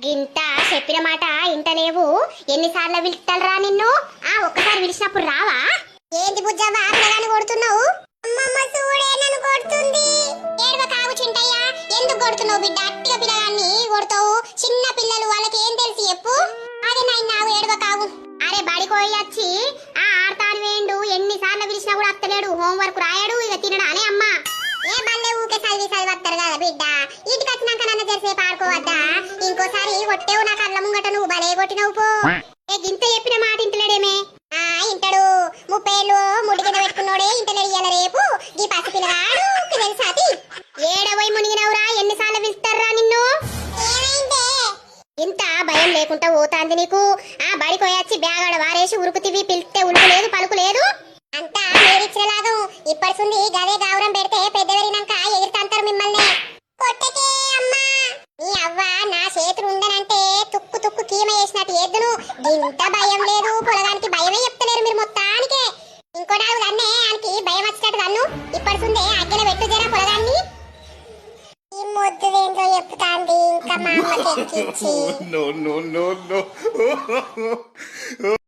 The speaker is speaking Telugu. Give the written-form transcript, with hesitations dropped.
గింత చెప్పిన మాట ఇంటలేవు. ఎన్నిసార్లు పిలుస్తారా నిన్ను? ఒక్కసారి పిలిచినప్పుడు రావా? ఏంది బుజ్జవ్వ పిల్లగాని కొడుతున్నావు? అమ్మమ్మ చూడే నన్ను కొడుతుంది. ఏడవ కావు చింటయ్య, ఎందుకు కొడుతున్నావు బిడ్డ? అట్టిగా పిల్లగాన్ని కొడతావు. చిన్న పిల్లలు వాళ్ళకి ఏం తెలుసు చెప్పు. అదే నావు ఏడవ కావు. అరే బడి కోయొచ్చి ఆడతాను వేండు. ఎన్నిసార్లు పిలిచినా కూడా అత్తలేడు. హోంవర్క్ రాయడు, ఇక తినడా అనే అమ్మ. ఏ బల్లే ఊకే చదివి వస్తారు కదా బిడ్డ. ఇంటికి వచ్చినాక నన్ను జరిసేపు ఆడుకోవద్దా? ఇంకోసారి కొట్టేవు నా కళ్ళ ముంగట, నువ్వు బలే కొట్టినవు పో. ఏ గింత చెప్పిన మాట ఇంటలేడేమే? ఇంటడు. 30 ఏళ్ళు ముడి కింద పెట్టుకున్నాడే ఇంటలేడు. ఇయ్యాల రేపు ఈ పసి పిల్లగాడు తెలుసాది. ఏడవై మునిగినవురా? ఎన్నిసార్లు పిలుస్తారా నిన్ను? ఇంత భయం లేకుండా పోతాంది నీకు. బడి కోయొచ్చి బ్యాగ్ వారేసి ఉరుకుతివి. పిలిస్తే ఉలుకు లేదు, పలుకు లేదు. అంతా మీరిచ్చిన లాగం. ఇప్పటిసుంది గదే గావురం పెడితే పెద్దవరినాక ఎగిరితంటారు మిమ్మల్ని. కొట్టకే అమ్మా. నీ అవ్వ నా చేతులు ఉండనంటే తుక్కు తుక్కు కీమ చేసినట్టు ఎద్దును. ఇంత భయం లేదు. పొలగానికి భయమే చెప్తలేరు మీరు మొత్తానికే. ఇంకో నాలుగు దన్నే ఆయనకి భయం వచ్చినట్టు దన్ను. ఇప్పటిసుందే అగ్గెల పెట్టు జరా పొలగాన్ని. ఈ ముద్దు ఏంటో చెప్తాంది ఇంకా మా అమ్మకి ఎక్కించి.